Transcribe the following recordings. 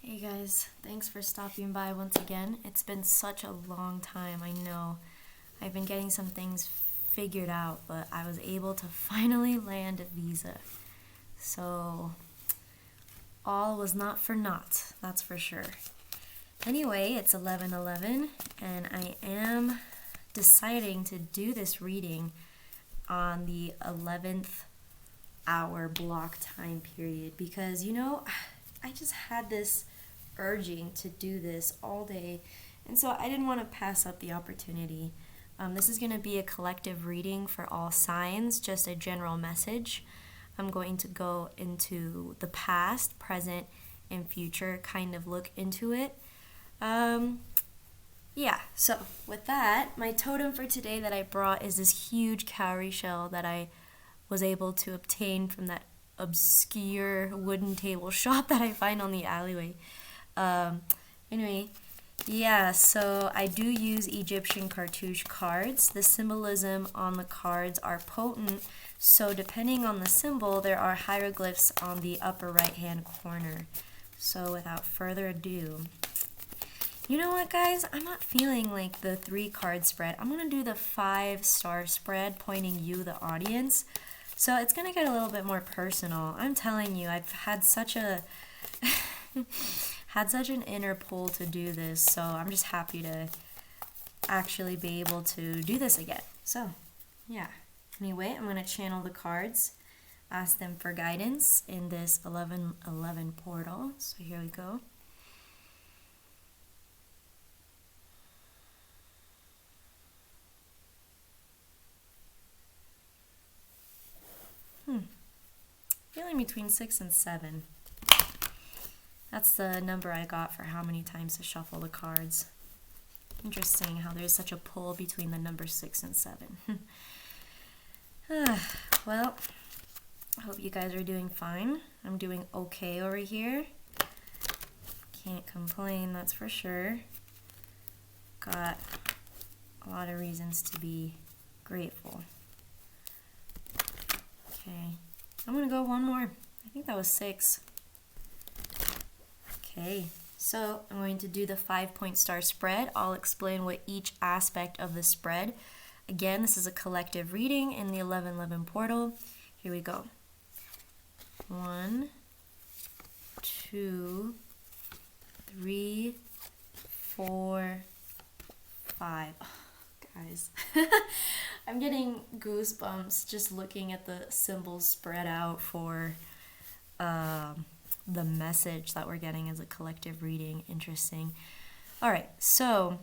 Hey guys, thanks for stopping by once again. It's been such a long time, I know. I've been getting some things figured out, but I was able to finally land a visa. So, all was not for naught, that's for sure. Anyway, it's 11:11, and I am deciding to do this reading on the 11th hour block time period because, I just had this urging to do this all day, and so I didn't want to pass up the opportunity. This is going to be a collective reading for all signs, just a general message. I'm going to go into the past, present, and future, kind of look into it. So with that, my totem for today that I brought is this huge cowrie shell that I was able to obtain from that obscure wooden table shop that I find on the alleyway. So I do use Egyptian Cartouche cards. The symbolism on the cards are potent, so depending on the symbol, there are hieroglyphs on the upper right-hand corner. So without further ado, you know what, guys? I'm not feeling like the 3-card spread. I'm going to do the 5-star spread, pointing you, the audience. So it's going to get a little bit more personal. I'm telling you, I've had such an inner pull to do this, so I'm just happy to actually be able to do this again. So, yeah. Anyway, I'm going to channel the cards, ask them for guidance in this 1111 portal. So here we go. Feeling between 6 and 7. That's the number I got for how many times to shuffle the cards. Interesting how there's such a pull between the numbers 6 and 7. Well, I hope you guys are doing fine. I'm doing okay over here. Can't complain, that's for sure. Got a lot of reasons to be grateful. Okay, I'm gonna go one more. I think that was 6. Okay, so I'm going to do the 5-point star spread. I'll explain what each aspect of the spread. Again, this is a collective reading in the 1111 portal. Here we go. 1, 2, 3, 4, 5. Oh, guys, I'm getting goosebumps just looking at the symbols spread out for the message that we're getting as a collective reading. Interesting. All right, so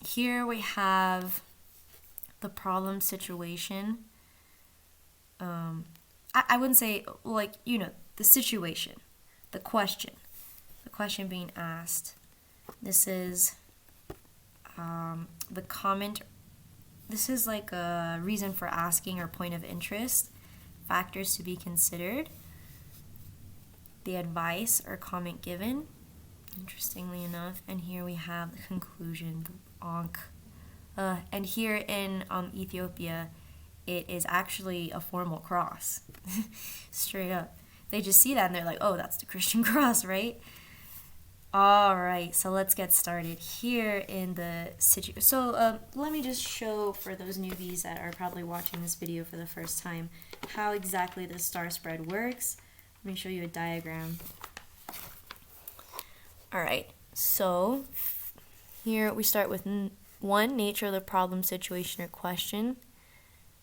here we have the problem situation. I wouldn't say, the situation, the question being asked. This is the comment. This is like a reason for asking or point of interest, factors to be considered, the advice or comment given, interestingly enough, and here we have the conclusion, the ankh. And here in Ethiopia, it is actually a formal cross, straight up. They just see that and they're like, oh, that's the Christian cross, right? All right, so let's get started here in the situation. So let me just show, for those newbies that are probably watching this video for the first time, how exactly the star spread works. Let me show you a diagram. All right, so here we start with 1, nature of the problem, situation, or question.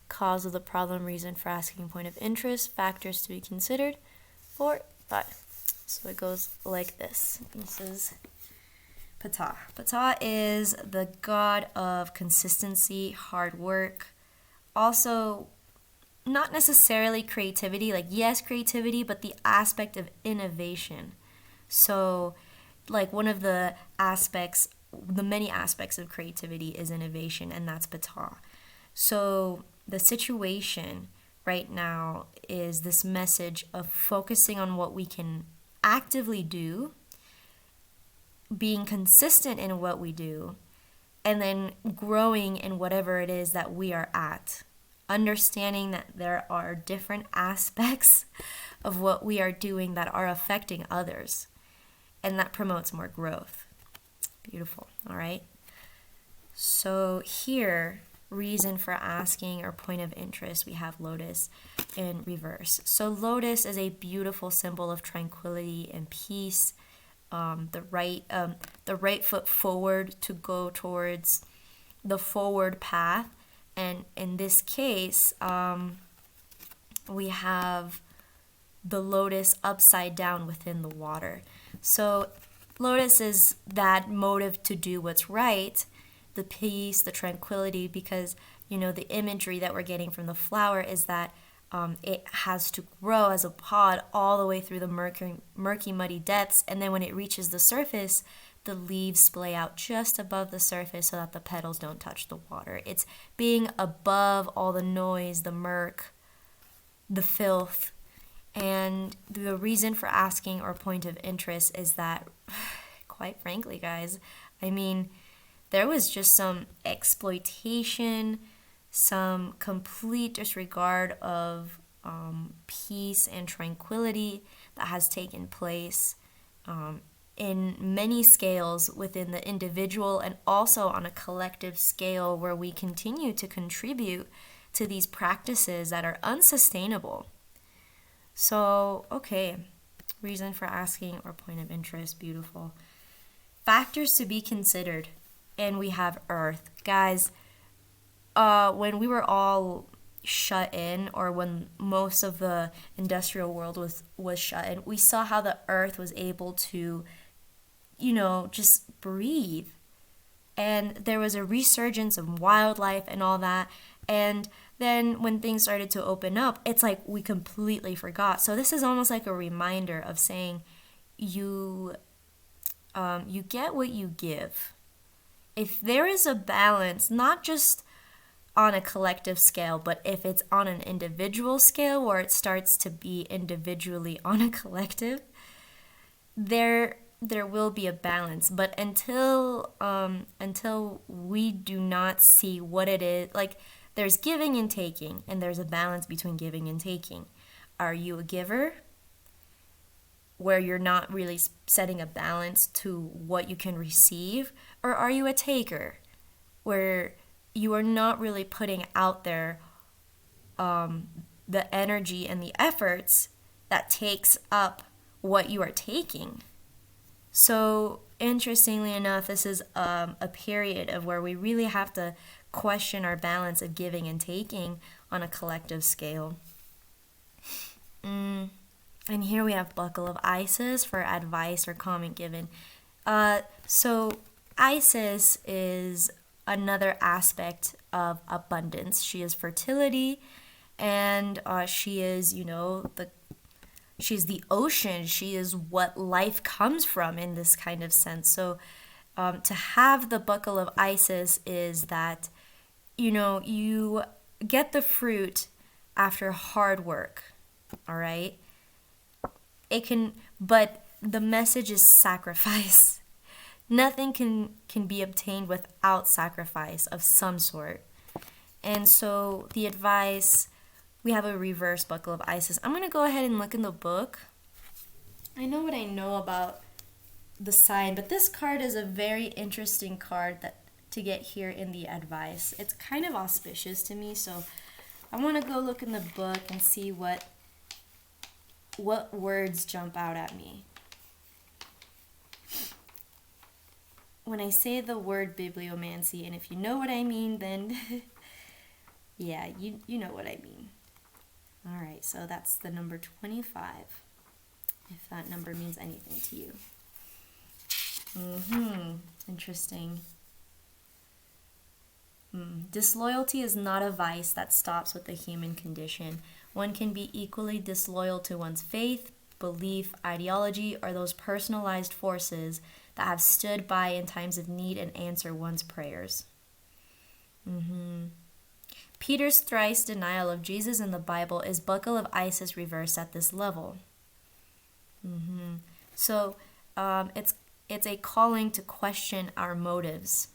Cause of the problem, reason for asking, point of interest, factors to be considered. 4, 5. So it goes like this. This is Ptah. Ptah is the god of consistency, hard work. Also, not necessarily creativity, like yes, creativity, but the aspect of innovation. So, like one of the many aspects of creativity is innovation, and that's Ptah. So the situation right now is this message of focusing on what we can actively do, being consistent in what we do, and then growing in whatever it is that we are at. Understanding that there are different aspects of what we are doing that are affecting others. and that promotes more growth. Beautiful. All right. So here, reason for asking or point of interest, we have lotus in reverse. So lotus is a beautiful symbol of tranquility and peace. The right foot forward to go towards the forward path, and in this case, we have the lotus upside down within the water. So lotus is that motive to do what's right, the peace, the tranquility, because, the imagery that we're getting from the flower is that it has to grow as a pod all the way through the murky, muddy depths, and then when it reaches the surface, the leaves splay out just above the surface so that the petals don't touch the water. It's being above all the noise, the murk, the filth. And the reason for asking or point of interest is that, quite frankly, guys, there was just some exploitation, some complete disregard of peace and tranquility that has taken place in many scales within the individual and also on a collective scale, where we continue to contribute to these practices that are unsustainable. So, okay, reason for asking or point of interest, beautiful. Factors to be considered, and we have earth. Guys, when we were all shut in, or when most of the industrial world was shut in, we saw how the earth was able to, just breathe. And there was a resurgence of wildlife and all that. And then when things started to open up, it's like we completely forgot. So this is almost like a reminder of saying you get what you give. If there is a balance, not just on a collective scale, but if it's on an individual scale where it starts to be individually on a collective, there will be a balance. But until we do not see what it is, like, there's giving and taking, and there's a balance between giving and taking. Are you a giver, where you're not really setting a balance to what you can receive? Or are you a taker, where you are not really putting out there the energy and the efforts that takes up what you are taking? So interestingly enough, this is a period of where we really have to question our balance of giving and taking on a collective scale. And here we have Buckle of Isis for advice or comment given. So Isis is another aspect of abundance. She is fertility, and she is, she's the ocean. She is what life comes from in this kind of sense. So to have the Buckle of Isis is that, you get the fruit after hard work, all right? But the message is sacrifice. Nothing can be obtained without sacrifice of some sort. And so the advice, we have a reverse Buckle of Isis. I'm going to go ahead and look in the book. I know what I know about the sign, but this card is a very interesting card to get here in the advice. It's kind of auspicious to me, so I want to go look in the book and see what words jump out at me. When I say the word bibliomancy, and if you know what I mean, then yeah, you know what I mean. All right, so that's the number 25, if that number means anything to you. Interesting. Disloyalty is not a vice that stops with the human condition. One can be equally disloyal to one's faith, belief, ideology, or those personalized forces that have stood by in times of need and answer one's prayers. Peter's thrice denial of Jesus in the Bible is Buckle of Isis reversed at this level. So it's a calling to question our motives.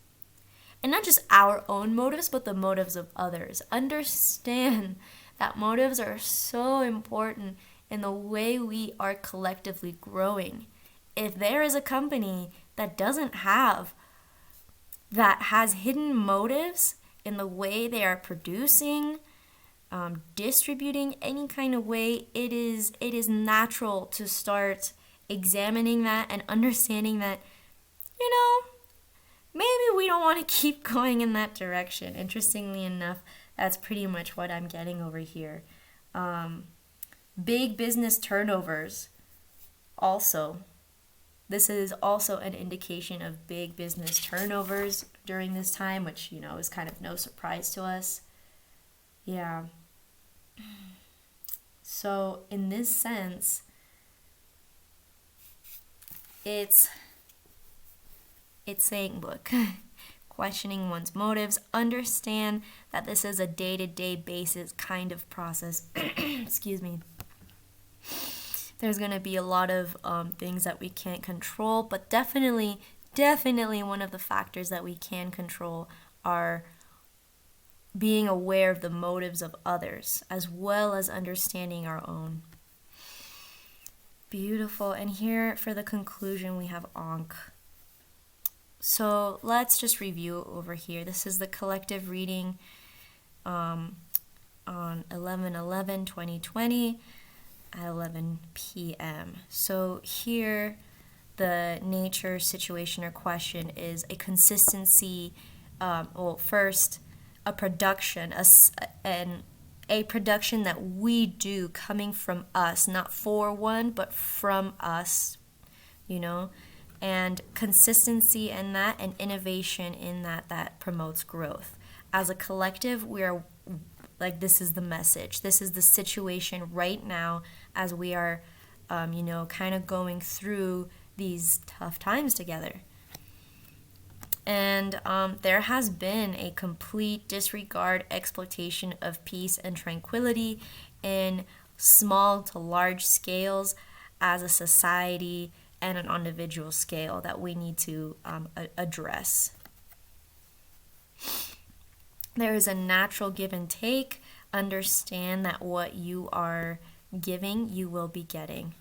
And not just our own motives, but the motives of others. Understand that motives are so important in the way we are collectively growing if there is a company that has hidden motives in the way they are producing, distributing any kind of way, it is natural to start examining that and understanding that, maybe we don't want to keep going in that direction. Interestingly enough, that's pretty much what I'm getting over here. Big business turnovers also. This is also an indication of big business turnovers during this time, which, is kind of no surprise to us. Yeah. So in this sense, it's saying, look, questioning one's motives, understand that this is a day-to-day basis kind of process. Excuse me. There's going to be a lot of things that we can't control, but definitely one of the factors that we can control are being aware of the motives of others, as well as understanding our own. Beautiful. And here for the conclusion, we have Ankh. So let's just review over here. This is the collective reading on 11/11/2020 at 11 p.m. So here, the nature, situation, or question is a consistency. First, a production, a production that we do coming from us, not for one, but from us, and consistency in that and innovation in that promotes growth. As a collective, we are this is the message. This is the situation right now as we are, kind of going through these tough times together. And there has been a complete disregard, exploitation of peace and tranquility in small to large scales as a society and an individual scale that we need to address. There is a natural give and take. Understand that what you are giving, you will be getting.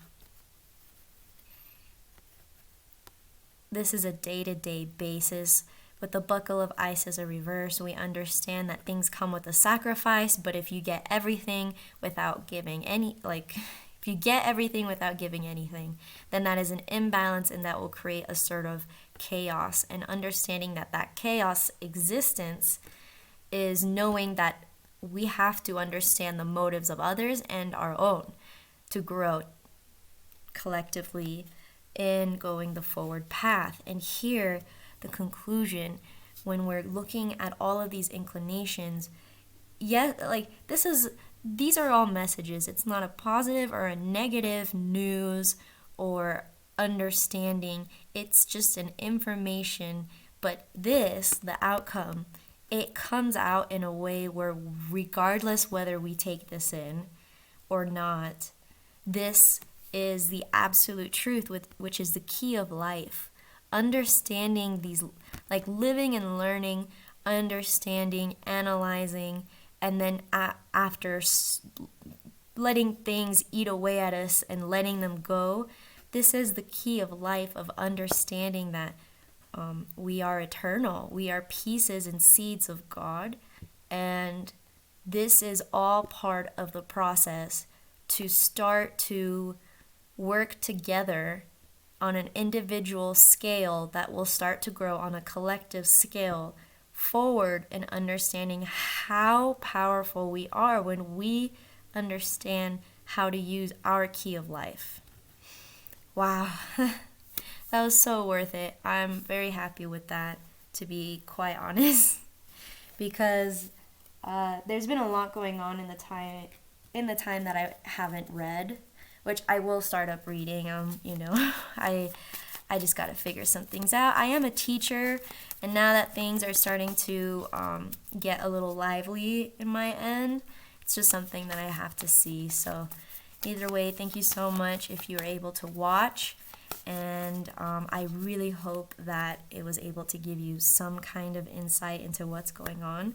This is a day-to-day basis. With the buckle of ice as a reverse, we understand that things come with a sacrifice, but if you get everything without giving if you get everything without giving anything, then that is an imbalance and that will create a sort of chaos. And understanding that chaos existence is knowing that we have to understand the motives of others and our own to grow collectively in going the forward path. And here, the conclusion, when we're looking at all of these inclinations, these are all messages. It's not a positive or a negative news or understanding. It's just an information. But the outcome, it comes out in a way where regardless whether we take this in or not, this is the absolute truth, which is the key of life. Understanding these, living and learning, understanding, analyzing, and then after letting things eat away at us and letting them go, this is the key of life, of understanding that we are eternal. We are pieces and seeds of God, and this is all part of the process to start to work together on an individual scale that will start to grow on a collective scale forward, and understanding how powerful we are when we understand how to use our key of life. Wow. That was so worth it. I'm very happy with that, to be quite honest, because there's been a lot going on in the time that I haven't read, which I will start up reading. I just got to figure some things out. I am a teacher, and now that things are starting to get a little lively in my end, it's just something that I have to see. So either way, thank you so much if you were able to watch. And I really hope that it was able to give you some kind of insight into what's going on.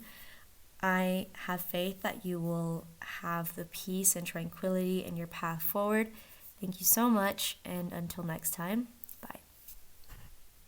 I have faith that you will have the peace and tranquility in your path forward. Thank you so much, and until next time.